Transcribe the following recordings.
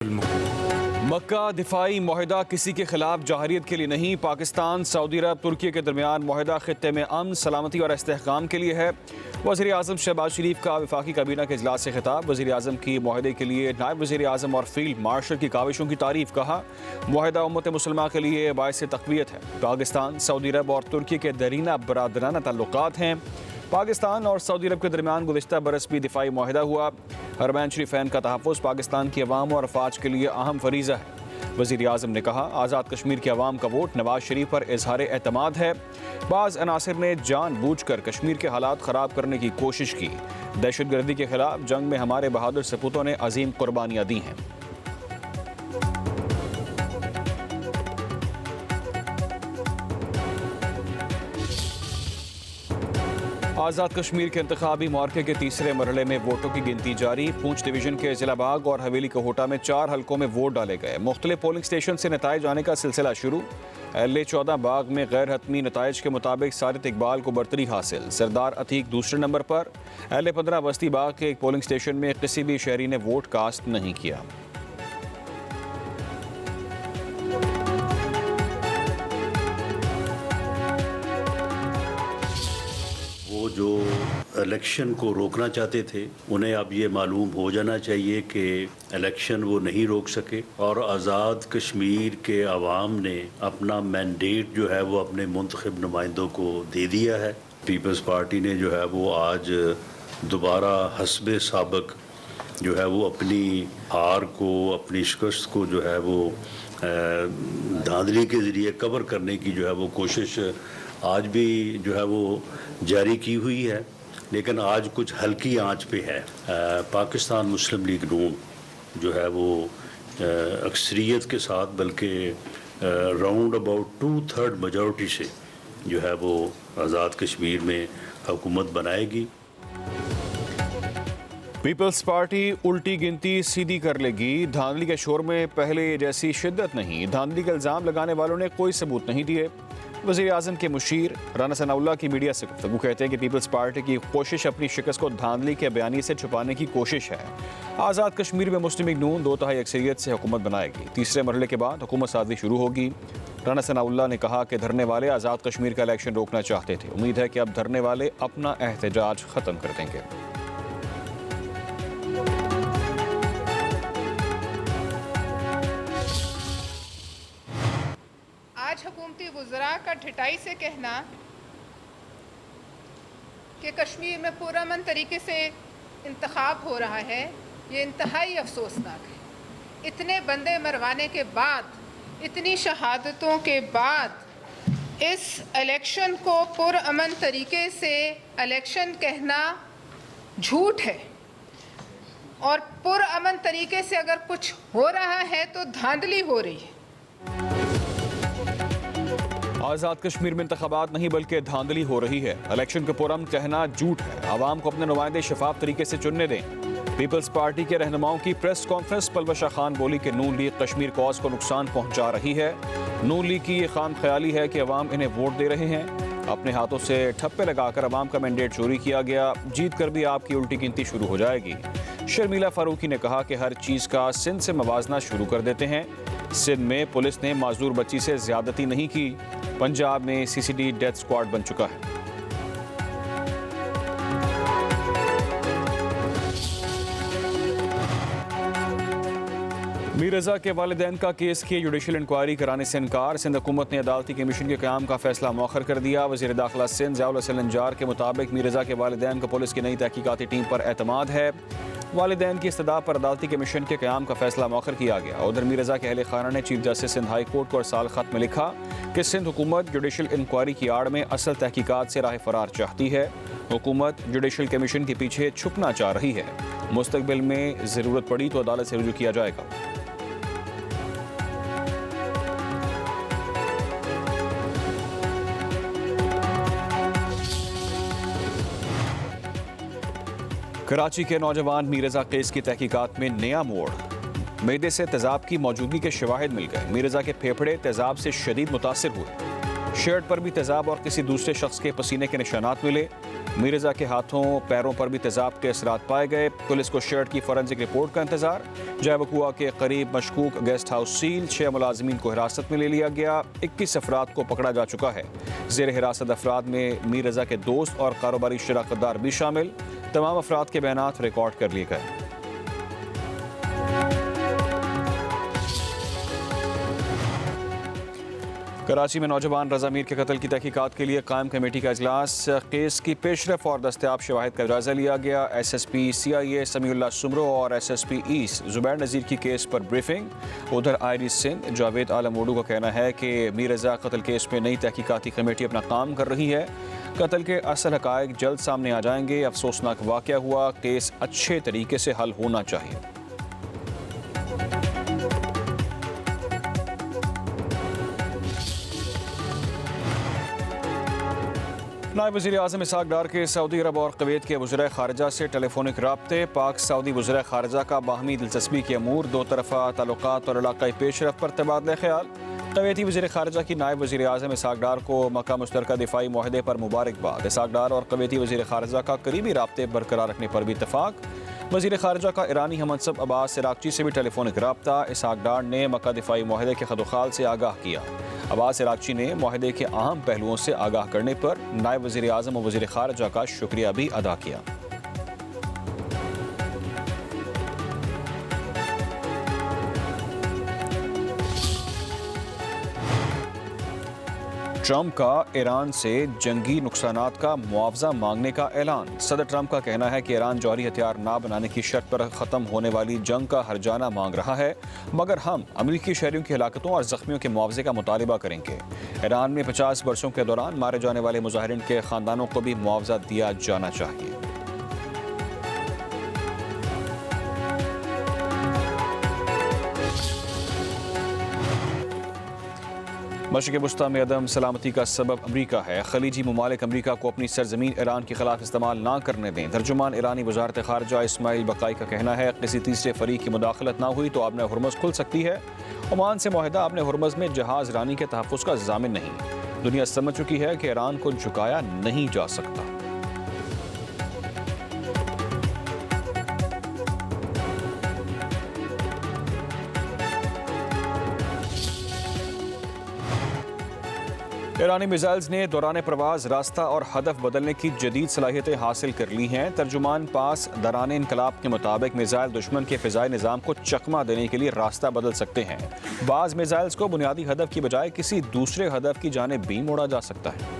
मक्का दिफाई मुआहदा किसी के खिलाफ जाहरियत के लिए नहीं, पाकिस्तान सऊदी अरब तुर्की के दरमियान मुआहदा खित्ते में अमन सलामती और इस्तेहकाम के लिए है। वज़ीर आज़म शहबाज शरीफ का वफाकी काबीना के इजलास से खिताब। वज़ीर आज़म की मुआहदे के लिए नायब वज़ीर आज़म और फील्ड मार्शल की काविशों की तारीफ। कहा मुआहदा उम्मत मुसलमा के लिए बाइस तक़वियत है। पाकिस्तान सऊदी अरब और तुर्की के दरीना बरादराना ताल्लुकात हैं। पाकिस्तान और सऊदी अरब के दरमियान गुज़िश्ता बरस भी दिफाई मुआहदा हुआ। हरमैन शरीफैन का तहफ़्फ़ुज़ पाकिस्तान की अवाम और अफवाज के लिए अहम फरीज़ा है। वज़ीर आज़म ने कहा आज़ाद कश्मीर के अवाम का वोट नवाज शरीफ पर इजहार एतमाद है। बाज़ अनासिर ने जानबूझकर कश्मीर के हालात ख़राब करने की कोशिश की। दहशतगर्दी के खिलाफ जंग में हमारे बहादुर सपूतों ने अजीम कुर्बानियाँ दी हैं। आज़ाद कश्मीर के इंतखाबी मार्के के तीसरे मरहले में वोटों की गिनती जारी। पूंछ डिवीजन के जिला बाग और हवेली कोहोटा में 4 हलकों में वोट डाले गए। मुख्तलिफ पोलिंग स्टेशन से नताइज आने का सिलसिला शुरू। LA-14 बाग में गैर हतमी नताइज के मुताबिक सारित इकबाल को बरतरी हासिल। सरदार अतीक दूसरे नंबर पर। LA-15 बस्ती बाग के एक पोलिंग स्टेशन में किसी भी शहरी ने वोट कास्ट नहीं किया। वो जो इलेक्शन को रोकना चाहते थे उन्हें अब ये मालूम हो जाना चाहिए कि इलेक्शन वो नहीं रोक सके और आज़ाद कश्मीर के अवाम ने अपना मैंडेट जो है वो अपने मुंतखब नुमाइंदों को दे दिया है। पीपल्स पार्टी ने जो है वो आज दोबारा हस्बे साबिक जो है वो अपनी हार को, अपनी शिकस्त को जो है वो धांधली के ज़रिए कवर करने की जो है वो कोशिश आज भी जो है वो जारी की हुई है, लेकिन आज कुछ हल्की आंच पे है। पाकिस्तान मुस्लिम लीग नून जो है वो अक्सरियत के साथ बल्कि राउंड अबाउट 2/3 मेजॉरिटी से जो है वो आज़ाद कश्मीर में हुकूमत बनाएगी। पीपल्स पार्टी उल्टी गिनती सीधी कर लेगी। धांधली के शोर में पहले जैसी शिद्दत नहीं। धांधली का इल्ज़ाम लगाने वालों ने कोई सबूत नहीं दिए। वज़ीर आज़म के मुशीर राना सनाउल्लाह की मीडिया से गुफ्तगू कहते हैं कि पीपल्स पार्टी की कोशिश अपनी शिकस्त को धांधली के बयानी से छुपाने की कोशिश है। आज़ाद कश्मीर में मुस्लिम लीग नून 2/3 अक्सरियत से हुकूमत बनाएगी। तीसरे मरहले के बाद हुकूमत साजी शुरू होगी। राना सनाउल्लाह ने कहा कि धरने वाले आज़ाद कश्मीर का इलेक्शन रोकना चाहते थे। उम्मीद है कि अब धरने वाले अपना एहतजाज ख़त्म कर देंगे। आज हुकूमती वज़रा का ढिठाई से कहना कि कश्मीर में पुरअमन तरीके से इंतखाब हो रहा है, ये इंतहाई अफसोसनाक है। इतने बंदे मरवाने के बाद, इतनी शहादतों के बाद इस इलेक्शन को पुरअमन तरीके से इलेक्शन कहना झूठ है। और पुरअमन तरीके से अगर कुछ हो रहा है तो धांधली हो रही है। आज़ाद कश्मीर में इंतखाबात नहीं बल्कि धांधली हो रही है। इलेक्शन को पुरअमन कहना झूठ है। आवाम को अपने नुमाइंदे शफाफ तरीके से चुनने दें। पीपल्स पार्टी के रहनुमाओं की प्रेस कॉन्फ्रेंस। पलवशा खान बोली कि नून लीग कश्मीर कॉज को नुकसान पहुंचा रही है। नून लीग की ये खाम ख्याली है कि अवाम इन्हें वोट दे रहे हैं। अपने हाथों से ठप्पे लगाकर अवाम का मैंडेट चोरी किया गया। जीत कर भी आपकी उल्टी गिनती शुरू हो जाएगी। शर्मिला फारूकी ने कहा कि हर चीज़ का सिंध से मवाजना शुरू कर देते हैं। सिंध में पुलिस ने माजूर बच्ची से ज्यादती नहीं की। पंजाब में CCD डेथ स्क्वाड बन चुका है। मीर रज़ा के वालिदैन का केस की जुडिशल इंक्वायरी कराने से इनकार। सिंध हुकूमत ने अदालती कमीशन के क़याम का फैसला मौखर कर दिया। वज़ीर दाखिला सिंध ज़ियाउल हसन अंजार के मुताबिक मीर रज़ा के वालिदैन को पुलिस की नई तहकीकाती टीम पर एतमाद है। वालिदैन की इस्तदा पर अदालती कमीशन के क़याम का फैसला मौखर किया गया। उधर मीर रज़ा के अहले खाना ने chief justice Sindh high court को अरसाल ख़त में लिखा कि सिंध हुकूमत जुडिशल इंक्वायरी की आड़ में असल तहकीकात से राह फरार चाहती है। हुकूमत जुडिशल कमीशन के पीछे छुपना चाह रही है। मुस्तकबिल में ज़रूरत पड़ी तो अदालत से रुजू किया जाएगा। कराची के नौजवान मीर रज़ा केस की तहकीकात में नया मोड़। मैदे से तेज़ाब की मौजूदगी के शवाहिद मिल गए। मीर रज़ा के फेफड़े तेज़ाब से शदीद मुतासिर हुए। शर्ट पर भी तेजाब और किसी दूसरे शख्स के पसीने के निशानात मिले। मीर रज़ा के हाथों पैरों पर भी तेजाब के असरात पाए गए। पुलिस को शर्ट की फॉरेंसिक रिपोर्ट का इंतजार। जय वकुआ के करीब मशकूक गेस्ट हाउस सील, 6 मुलाजमीन को हिरासत में ले लिया गया। 21 अफराद को पकड़ा जा चुका है। ज़ेर हिरासत अफराद में मीर रज़ा के दोस्त और कारोबारी शराकतदार भी शामिल। तमाम अफराद के बयानात रिकॉर्ड कर लिए गए। कराची में नौजवान रज़ा मीर के कत्ल की तहकीकात के लिए कायम कमेटी का इजलास। केस की पेशरफ और दस्तयाब शवाहिद का जायजा लिया गया। SSP CIA समीउल्लाह सुमरो और SSP ईस्ट जुबैर नज़ीर की केस पर ब्रीफिंग। उधर IG सिंध जावेद आलम वोडू का कहना है कि मीर रज़ा कत्ल केस में नई तहकीकाती कमेटी अपना काम कर रही है। कत्ल के असल हक़ाइक़ जल्द सामने आ जाएंगे। अफसोसनाक वाक़या हुआ, केस अच्छे तरीके से हल होना चाहिए। नायब वज़ीर आज़म इसहाक़ डार के सऊदी अरब और कुवैत के वज़ीर ख़ारिजा से टेलीफोनिक राब्ते। पाक सऊदी वज़ीर ख़ारिजा का बाहमी दिलचस्पी के अमूर, दो तरफ़ा ताल्लुक़ात और इलाक़ाई पेशरफ़ पर तबादला ख्याल। कुवैती वज़ीर ख़ारिजा की नायब वज़ीर आज़म इसहाक़ डार को मक्का मुश्तरका दिफ़ाई मुआहदे पर मुबारकबाद। इसहाक़ डार और कुवैती वज़ीर ख़ारिजा का करीबी राब्ते बरकरार रखने पर भी इत्तफ़ाक़। वज़ीर ख़ारिजा का ईरानी हममनसब अब्बास इराक़ची से भी टेलीफोनिक राब्ता। इसहाक़ डार ने मक्का दिफ़ाई मुआहदे के खदोखाल से आगाह किया। अब्बास इराक़ची ने मुआहदे के अहम पहलुओं से आगाह करने पर नायब वज़ीर आज़म और वज़ीर ख़ारिजा का शुक्रिया भी अदा किया। ट्रंप का ईरान से जंगी नुकसानात का मुआवजा मांगने का ऐलान। सदर ट्रंप का कहना है कि ईरान जौहरी हथियार ना बनाने की शर्त पर ख़त्म होने वाली जंग का हर्जाना मांग रहा है, मगर हम अमरीकी शहरियों की हलाकतों और ज़ख्मियों के मुआवजे का मुतालिबा करेंगे। ईरान में 50 वर्षों के दौरान मारे जाने वाले मुजाहिरीन के ख़ानदानों को भी मुआवजा दिया जाना चाहिए। मशरिक़ वस्ता में अदम सलामती का सबब अमरीका है। खलीजी ममालिक अमरीका को अपनी सरजमीन ईरान के खिलाफ इस्तेमाल ना करने दें। तर्जुमान ईरानी वज़ारत ख़ारिजा इस्माइल बकाई का कहना है, किसी तीसरे फरीक की मुदाखलत ना हुई तो आबने हुर्मुज़ खुल सकती है। ओमान से मुआहिदा आबने हुर्मुज़ में जहाज़ रानी के तहफ़्फ़ुज़ का ज़ामिन नहीं। दुनिया समझ चुकी है कि ईरान को झुकाया नहीं जा सकता। ईरानी मिसाइल्स ने दौरान प्रवाज रास्ता और हदफ बदलने की जदीद सलाहियतें हासिल कर ली हैं। तर्जुमान पास दरान इनकलाब के मुताबिक मिसाइल दुश्मन के फ़िज़ाई निज़ाम को चकमा देने के लिए रास्ता बदल सकते हैं। बाज़ मिसाइल्स को बुनियादी हदफ की बजाय किसी दूसरे हदफ की जानिब भी मोड़ा जा सकता है।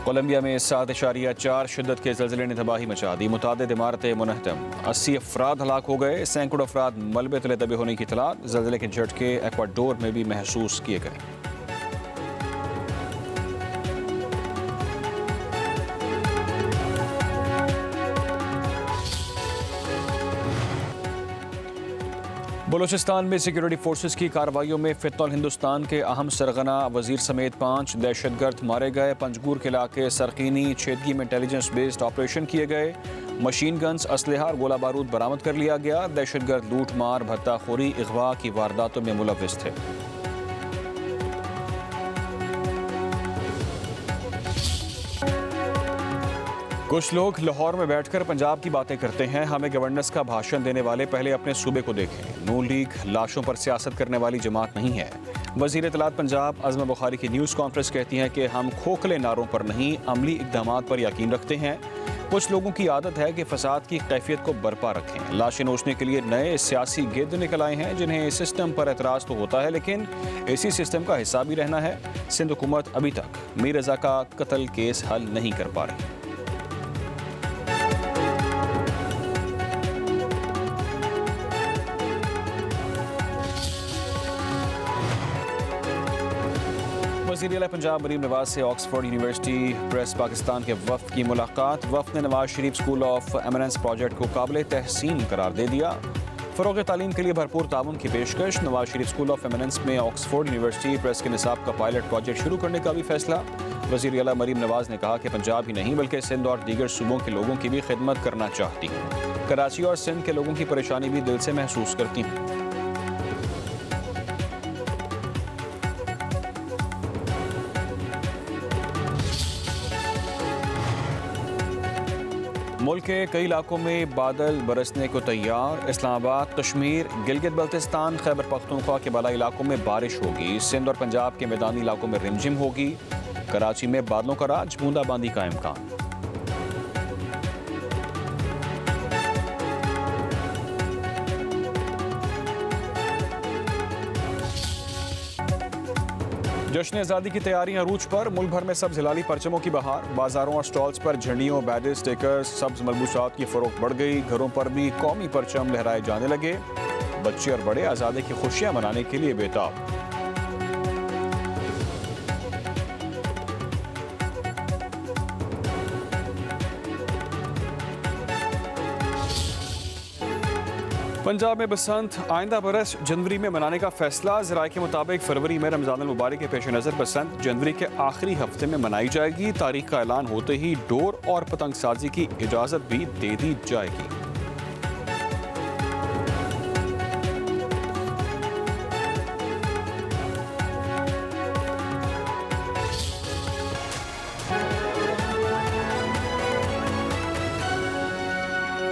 कोलंबिया में 7.4 शिद्दत के ज़लज़ले ने तबाही मचा दी। मुतादिद इमारतें मुनहदम, 80 अफराद हलाक हो गए। सैकड़ों अफराद मलबे तले दबे होने की इत्तलात। ज़लज़ले के झटके एक्वाडोर में भी महसूस किए गए। बलूचिस्तान में सिक्योरिटी फोर्सेस की कार्रवाइयों में फितौल हिंदुस्तान के अहम सरगना वजीर समेत 5 दहशतगर्द मारे गए। पंजगूर के इलाके सरकीनी छेदगी में इंटेलिजेंस बेस्ड ऑपरेशन किए गए। मशीन गन्स, असलहा और गोला बारूद बरामद कर लिया गया। दहशतगर्द लूट मार, भत्ताखोरी, अगवा की वारदातों में मुलव्विस थे। कुछ लोग लाहौर में बैठकर पंजाब की बातें करते हैं। हमें गवर्नेंस का भाषण देने वाले पहले अपने सूबे को देखें। नून लीग लाशों पर सियासत करने वाली जमात नहीं है। वज़ीर इत्तलात पंजाब अज़मा बुखारी की न्यूज़ कॉन्फ्रेंस कहती हैं कि हम खोखले नारों पर नहीं, अमली इक़दाम पर यकीन रखते हैं। कुछ लोगों की आदत है कि फसाद की कैफियत को बरपा रखें। लाशें नोचने के लिए नए सियासी गिद्ध निकल आए हैं, जिन्हें सिस्टम पर एतराज़ तो होता है लेकिन इसी सिस्टम का हिस्सा भी रहना है। सिंध हुकूमत अभी तक मीर रज़ा का कत्ल केस हल नहीं कर पा रही। वज़ीर आला पंजाब मरीम नवाज से ऑक्सफोर्ड यूनिवर्सिटी प्रेस पाकिस्तान के वफ़द की मुलाकात। वफ़द ने Nawaz Sharif school of eminence project को काबिल तहसीन करार दे दिया। फ़रोग़ तालीम के लिए भरपूर ताउन की पेशकश। Nawaz Sharif school of eminence में ऑक्सफोर्ड यूनिवर्सिटी प्रेस के निसाब का पायलट प्रोजेक्ट शुरू करने का भी फैसला। वज़ीर आला मरीम नवाज ने कहा कि पंजाब ही नहीं बल्कि सिंध और दीगर सूबों के लोगों की भी खिदमत करना चाहती हूँ। कराची और सिंध के लोगों की परेशानी भी दिल से महसूस करती हूँ। मुल्क के कई इलाकों में बादल बरसने को तैयार। इस्लामाबाद, कश्मीर, गिलगित बल्तिस्तान, खैबर पख्तूनख्वा के बालाई इलाकों में बारिश होगी। सिंध और पंजाब के मैदानी इलाकों में रिमझिम होगी। कराची में बादलों का राज, बूंदाबांदी का इम्कान। जश्न आज़ादी की तैयारियां अरूज पर। मुल्क भर में सब्ज हिलाली परचमों की बहार। बाजारों और स्टॉल्स पर झंडियों, बैडर्स, स्टिकर्स, सब्ज मलबूसात की फरोख्त बढ़ गई। घरों पर भी कौमी परचम लहराए जाने लगे। बच्चे और बड़े आज़ादी की खुशियां मनाने के लिए बेताब। पंजाब में बसंत आइंदा बरस जनवरी में मनाने का फैसला। ज़राए के मुताबिक फरवरी में रमज़ान मुबारक के पेश नज़र बसंत जनवरी के आखिरी हफ्ते में मनाई जाएगी। तारीख का ऐलान होते ही डोर और पतंग साजी की इजाज़त भी दे दी जाएगी।